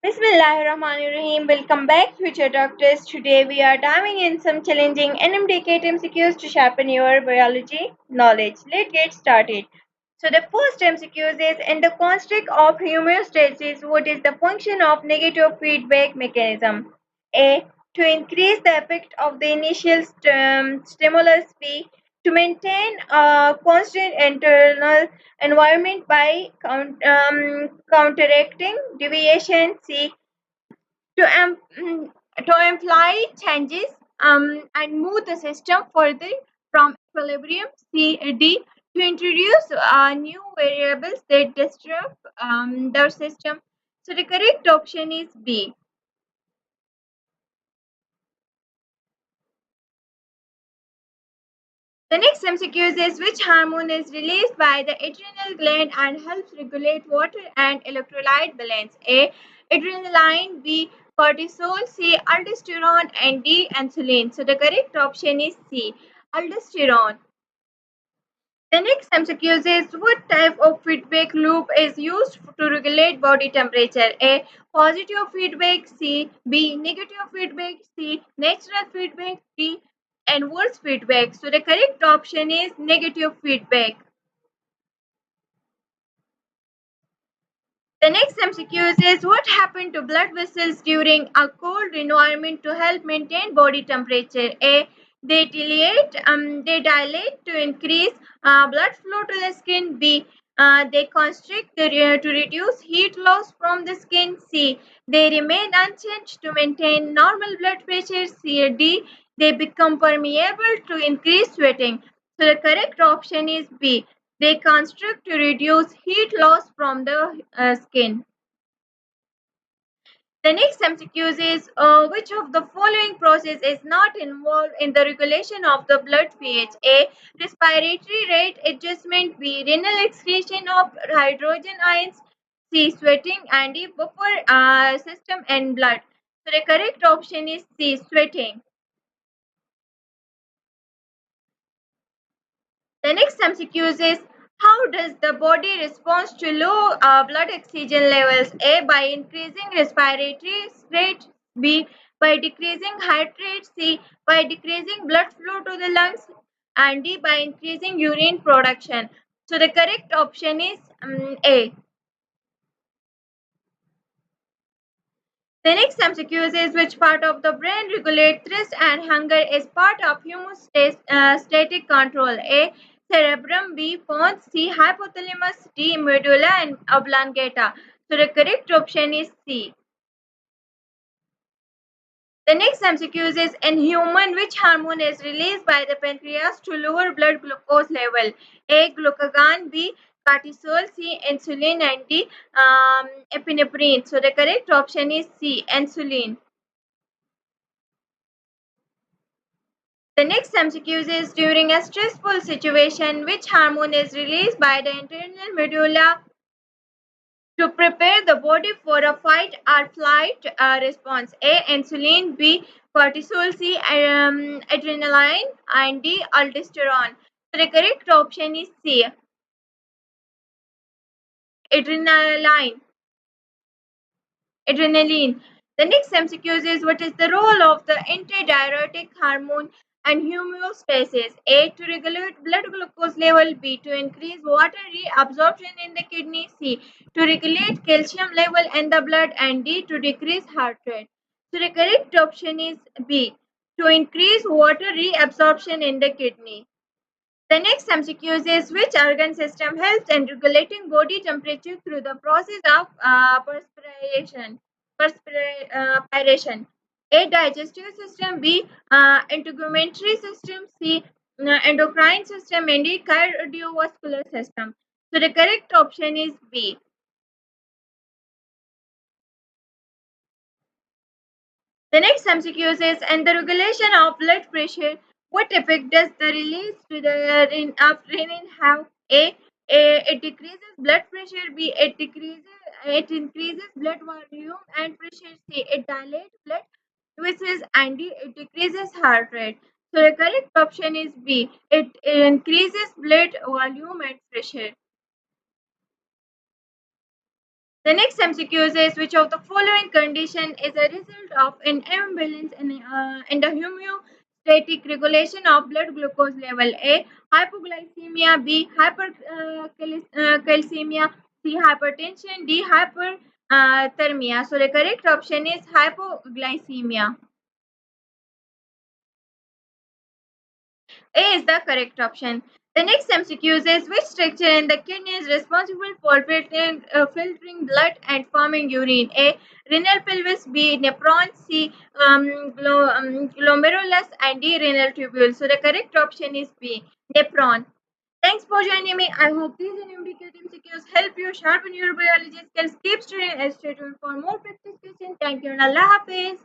Bismillahirrahmanirrahim. Welcome back, future doctors. Today we are diving in some challenging MDCat MCQs to sharpen your biology knowledge. Let's get started. So the first MCQs is in the construct of homeostasis, what is the function of negative feedback mechanism? A. To increase the effect of the initial stimulus. B. To maintain a constant internal environment by counteracting deviation. C. To imply changes and move the system further from equilibrium. D. To introduce new variables that disrupt the system. So the correct option is B. The next MCQ is which hormone is released by the adrenal gland and helps regulate water and electrolyte balance? A. Adrenaline. B. Cortisol. C. Aldosterone. And D. Insulin. So the correct option is C. Aldosterone. The next MCQ is what type of feedback loop is used to regulate body temperature? A. Positive feedback. C. B. Negative feedback. C. Natural feedback. D. Adverse feedback. So the correct option is negative feedback. The next MCQ is what happened to blood vessels during a cold environment to help maintain body temperature? A. They dilate to increase blood flow to the skin. B. They constrict to reduce heat loss from the skin. C. They remain unchanged to maintain normal blood pressure. C. D. They become permeable to increase sweating. So the correct option is B. They constrict to reduce heat loss from the skin. The next MCQ is which of the following process is not involved in the regulation of the blood pH? A. Respiratory rate adjustment. B. Renal excretion of hydrogen ions. C. Sweating. And D. Buffer system and blood. So the correct option is C. Sweating. The next MCQ is how does the body respond to low blood oxygen levels? A. By increasing respiratory rate. B. By decreasing heart rate. C. By decreasing blood flow to the lungs. And D. By increasing urine production. So the correct option is A. The next MCQ is which part of the brain regulates thirst and hunger is part of homeostatic control? A. Cerebrum. B. Pons. C. Hypothalamus. D. Medulla and oblongata. So the correct option is C. The next MCQ is in human, which hormone is released by the pancreas to lower blood glucose level? A. Glucagon. B. Cortisol. C. Insulin. And D. Epinephrine. So the correct option is C. Insulin. The next MCQ is during a stressful situation, which hormone is released by the internal medulla to prepare the body for a fight or flight response? A. Insulin. B. Cortisol. C. Adrenaline. And D. Aldosterone. So the correct option is C. Adrenaline. Adrenaline. The next MCQ is what is the role of the antidiuretic hormone and homeostasis? A. To regulate blood glucose level. B. To increase water reabsorption in the kidney. C. To regulate calcium level in the blood. And D. To decrease heart rate. So the correct option is B. To increase water reabsorption in the kidney. The next MCQ is which organ system helps in regulating body temperature through the process of perspiration? Perspiration. A. Digestive system. B. Integumentary system. C. Endocrine system. And D. Cardiovascular system. So the correct option is B. The next MCQ is in the regulation of blood pressure, what effect does the release to the renin have? A. It decreases blood pressure. B. It increases blood volume and pressure. C. It dilates blood vessels. And D. It decreases heart rate. So the correct option is B. It increases blood volume and pressure. The next MCQ is which of the following condition is a result of an imbalance in the homeostatic regulation of blood glucose level? A. Hypoglycemia. B. Hypercalcemia. C. Hypertension. D. Hyperthermia. So the correct option is hypoglycemia. A is the correct option. The next MCQ is which structure in the kidney is responsible for filtering blood and forming urine? A. Renal pelvis. B. Nephron. C. Glomerulus. And D. Renal tubule. So the correct option is B. Nephron. Thanks for joining me. I hope these MDcat MCQs help you sharpen your biology skills. Keep studying and stay tuned for more practice questions. Thank you and Allah Hafiz.